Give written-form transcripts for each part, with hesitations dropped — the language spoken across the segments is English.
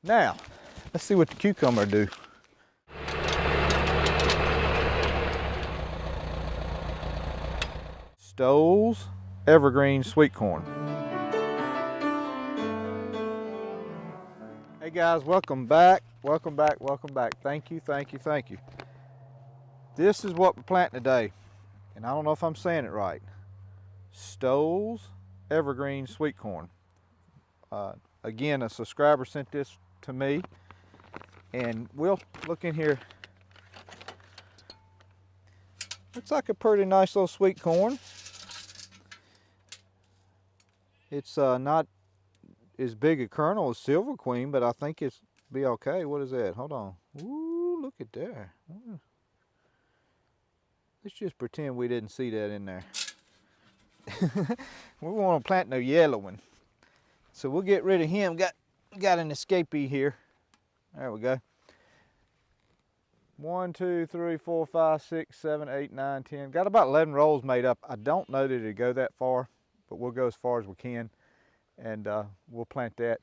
Now, let's see what the cucumber do. Stowell's evergreen sweet corn. Hey guys, welcome back. Welcome back. Thank you. This is what we're planting today, and I don't know if I'm saying it right. Stowell's evergreen sweet corn. Again, a subscriber sent this to me, and we'll look in here. Looks like a pretty nice little sweet corn. It's not as big a kernel as Silver Queen, but I think it's be okay. What is that? Hold on. Ooh, look at there. Let's just pretend we didn't see that in there. We want to plant no yellow one, so we'll get rid of him. Got an escapee here. There we go. 1, 2, 3, 4, 5, 6, 7, 8, 9, 10. Got about 11 rolls made up. I don't know that it'll go that far, but we'll go as far as we can, and we'll plant that.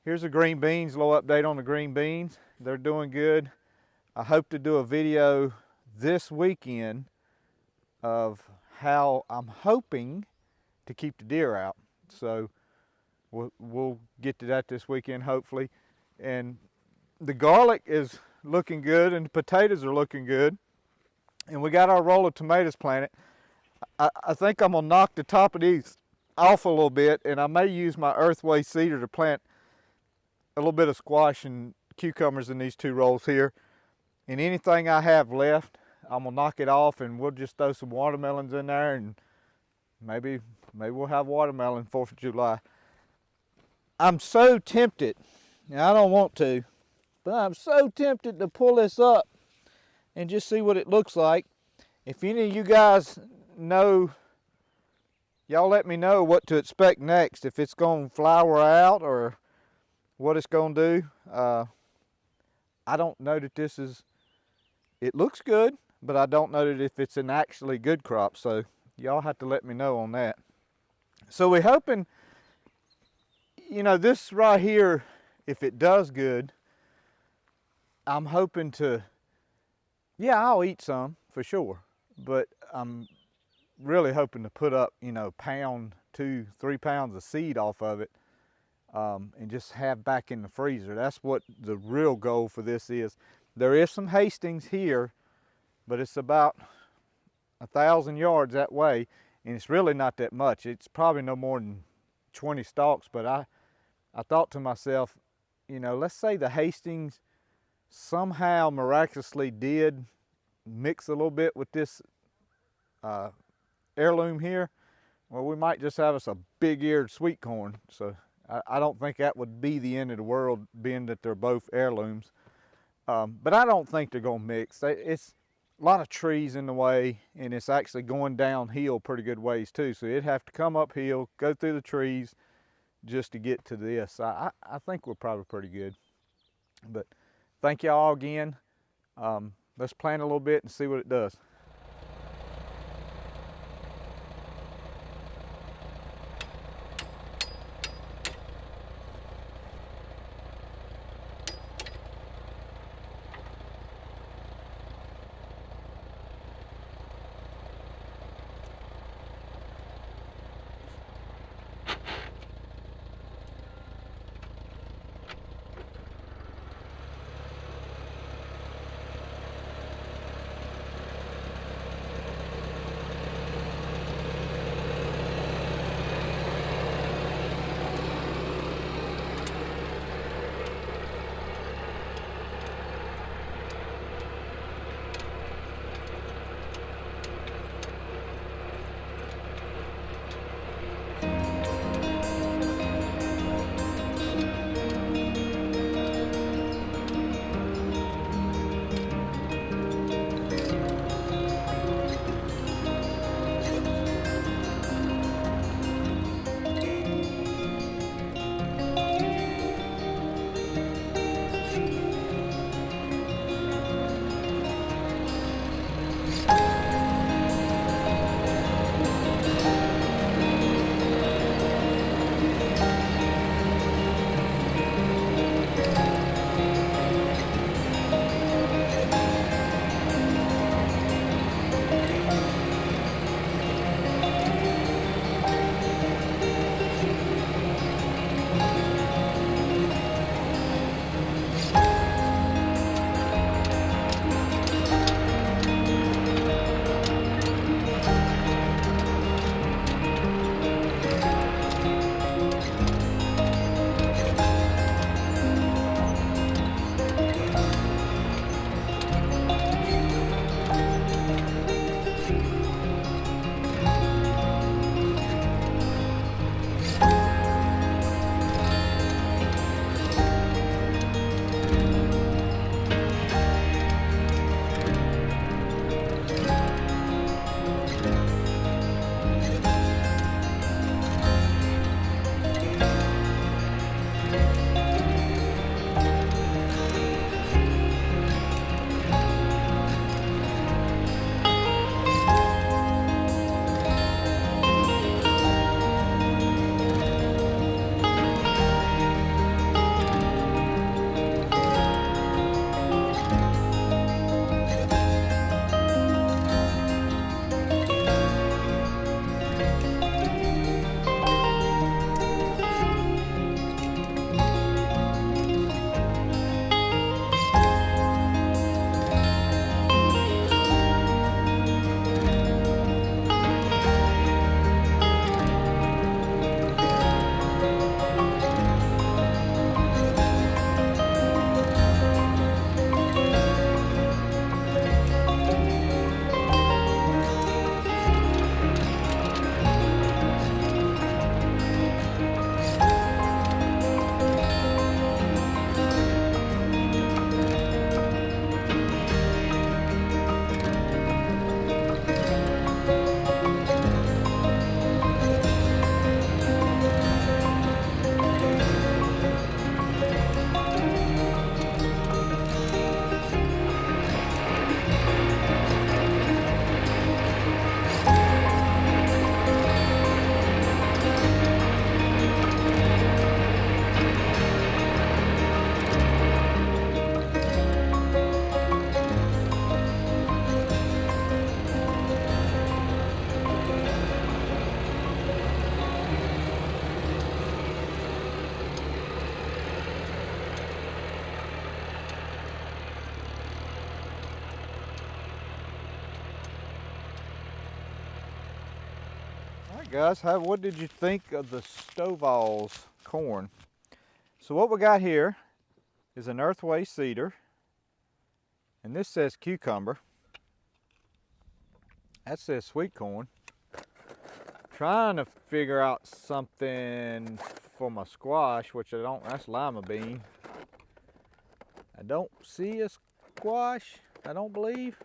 Here's the green beans, little update on the green beans. They're doing good. I hope to do a video this weekend of how I'm hoping to keep the deer out. So we'll get to that this weekend, hopefully. And the garlic is looking good, and the potatoes are looking good. And we got our roll of tomatoes planted. I think I'm gonna knock the top of these off a little bit, and I may use my Earthway seeder to plant a little bit of squash and cucumbers in these 2 rolls here. And anything I have left, I'm gonna knock it off, and we'll just throw some watermelons in there, and maybe we'll have watermelon 4th of July. I'm so tempted, now I don't want to, but I'm so tempted to pull this up and just see what it looks like. If any of you guys know, y'all let me know what to expect next, if it's gonna flower out or what it's gonna do. I don't know that this is, it looks good, but I don't know that if it's an actually good crop, so y'all have to let me know on that. So we're hoping, you know, this right here, if it does good, I'm hoping to, yeah, I'll eat some for sure, but I'm really hoping to put up, you know, pound, 2, 3 pounds of seed off of it, and just have back in the freezer. That's what the real goal for this is. There is some Hastings here, but it's about 1,000 yards that way, and it's really not that much. It's probably no more than 20 stalks, but I thought to myself, you know, let's say the Hastings somehow miraculously did mix a little bit with this heirloom here, well, we might just have us a big-eared sweet corn. So I don't think that would be the end of the world, being that they're both heirlooms. But I don't think they're gonna mix. It's a lot of trees in the way, and it's actually going downhill pretty good ways too. So it'd have to come uphill, go through the trees just to get to this. I think we're probably pretty good. But thank y'all again. Let's plant a little bit and see what it does. Guys, what did you think of the Stowell's corn? So what we got here is an Earthway cedar, and this says cucumber. That says sweet corn. Trying to figure out something for my squash, which I don't. That's lima bean. I don't see a squash, I don't believe.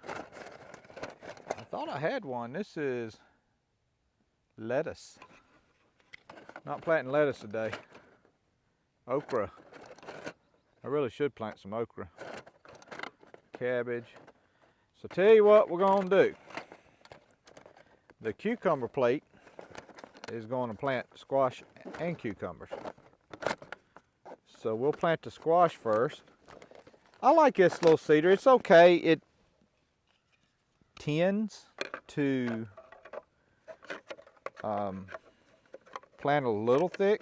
I thought I had one. This is lettuce. Not planting lettuce today. Okra. I really should plant some okra. Cabbage. So tell you what we're gonna do. The cucumber plate is going to plant squash and cucumbers. So we'll plant the squash first. I like this little cedar. It's okay. It tends to plant a little thick.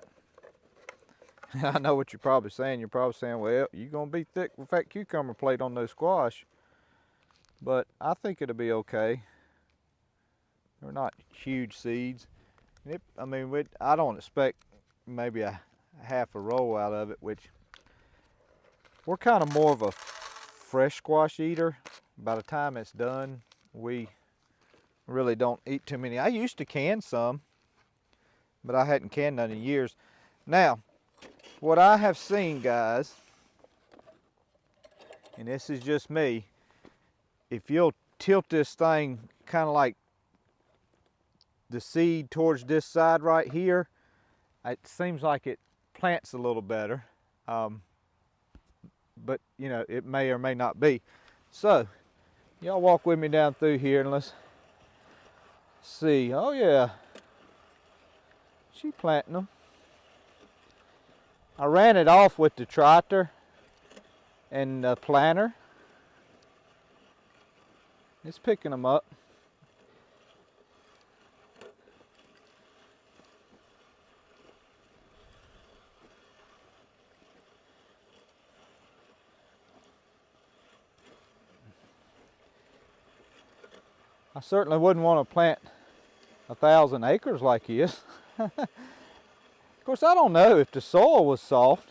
I know what you're probably saying. You're probably saying, well, you're going to be thick with that cucumber plate on those squash. But I think it'll be okay. They're not huge seeds. I don't expect maybe a half a roll out of it, which we're kind of more of a fresh squash eater. By the time it's done, we really don't eat too many. I used to can some, but I hadn't canned none in years. Now, what I have seen, guys, and this is just me, if you'll tilt this thing kind of like the seed towards this side right here, it seems like it plants a little better. But you know, it may or may not be. So y'all walk with me down through here and let's see. Oh yeah, she planting them. I ran it off with the tractor and the planter. It's picking them up. I certainly wouldn't want to plant 1,000 acres like this. Of course, I don't know if the soil was soft.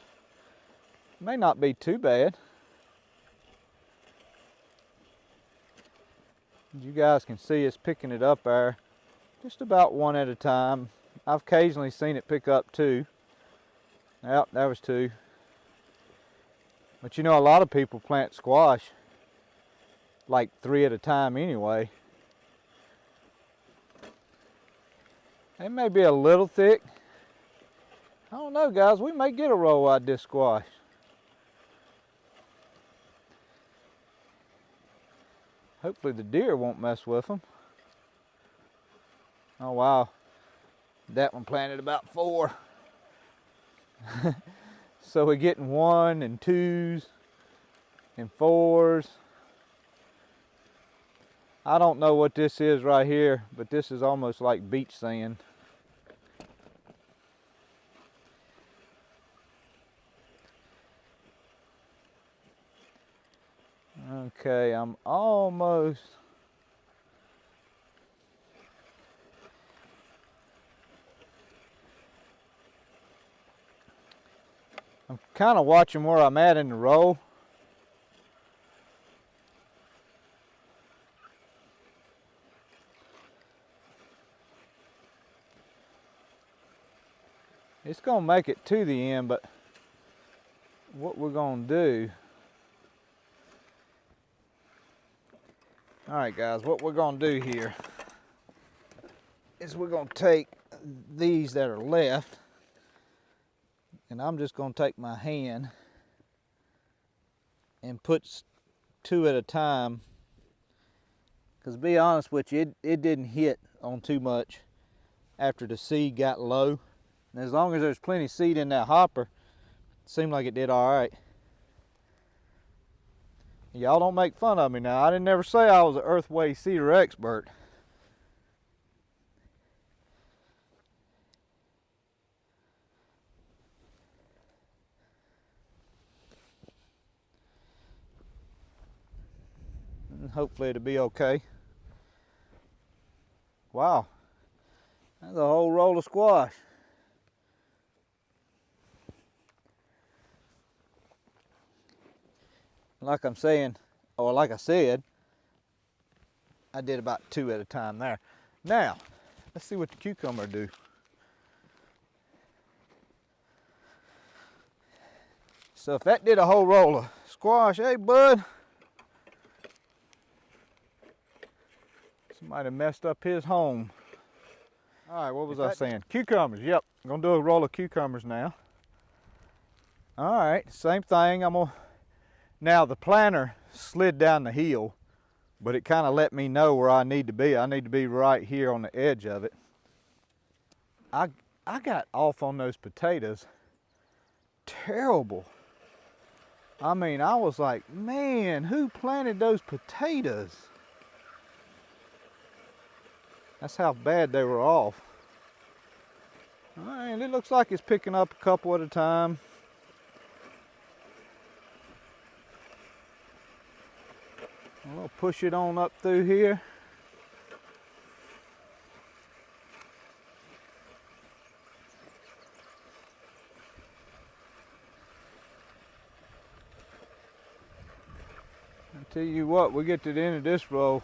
It may not be too bad. You guys can see it's picking it up there, just about one at a time. I've occasionally seen it pick up two. Yep, that was two. But you know, a lot of people plant squash like 3 at a time anyway. It may be a little thick. I don't know, guys. We may get a roll out of this squash. Hopefully the deer won't mess with them. Oh wow, that one planted about 4. So we're getting 1 and 2s and 4s. I don't know what this is right here, but this is almost like beach sand. Okay, I'm almost. I'm kind of watching where I'm at in the row. It's gonna make it to the end, but what we're gonna do. All right, guys, what we're gonna do here is we're gonna take these that are left, and I'm just gonna take my hand and put 2 at a time, because to be honest with you, it didn't hit on too much after the seed got low. And as long as there's plenty of seed in that hopper, it seemed like it did all right. Y'all don't make fun of me now. I didn't never say I was an Earthway cedar expert. And hopefully it'll be okay. Wow, That's a whole roll of squash. Like I'm saying, or like I said, I did about 2 at a time there. Now, let's see what the cucumber do. So if that did a whole roll of squash, hey bud, somebody messed up his home. All right, what was I saying? Cucumbers, yep. I'm gonna do a roll of cucumbers now. All right, same thing. Now the planter slid down the hill, but it kind of let me know where I need to be. I need to be right here on the edge of it. I got off on those potatoes terrible. I mean, I was like, man, who planted those potatoes? That's how bad they were off. All right, it looks like it's picking up a couple at a time. I'll push it on up through here. I tell you what, we get to the end of this row.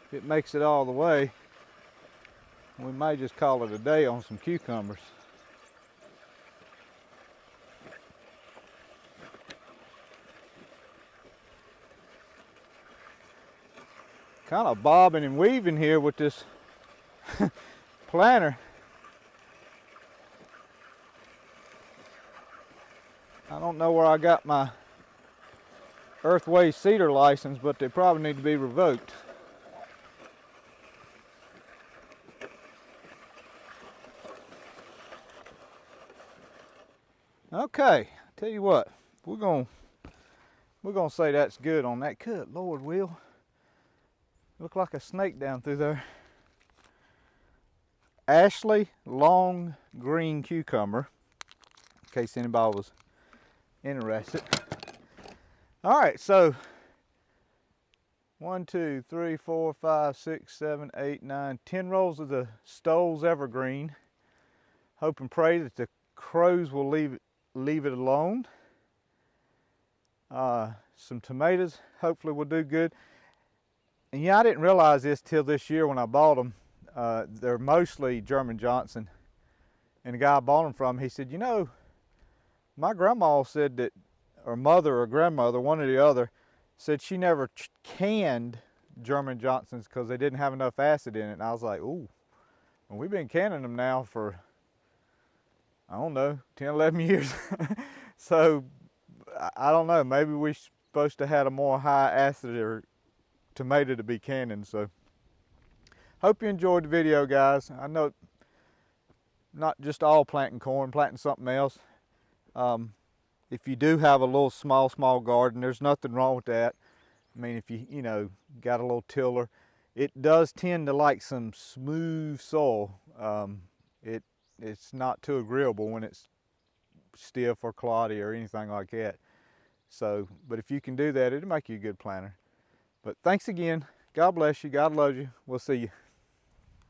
If it makes it all the way, we may just call it a day on some cucumbers. Kind of bobbing and weaving here with this planter. I don't know where I got my Earthway seeder license, but they probably need to be revoked. Okay, tell you what, we're gonna say that's good on that. Good Lord, Will. Look like a snake down through there. Ashley long green cucumber, in case anybody was interested. All right, so 1, 2, 3, 4, 5, 6, 7, 8, 9, 10 rolls of the Stowell's evergreen. Hope and pray that the crows will leave it alone. Some tomatoes hopefully will do good. And yeah, I didn't realize this till this year when I bought them. They're mostly German Johnson. And the guy I bought them from, he said, you know, my grandma said that, or mother or grandmother, one or the other, said she never canned German Johnsons because they didn't have enough acid in it. And I was like, ooh, well, we've been canning them now for, I don't know, 10, 11 years. So, I don't know, maybe we're supposed to have a more high acid or tomato to be canning. So, hope you enjoyed the video, guys. I know not just all planting corn, planting something else. If you do have a little small garden, there's nothing wrong with that. I mean, if you know, got a little tiller, it does tend to like some smooth soil. It's not too agreeable when it's stiff or cloddy or anything like that. So, but if you can do that, it'll make you a good planter. But thanks again. God bless you. God loves you. We'll see you.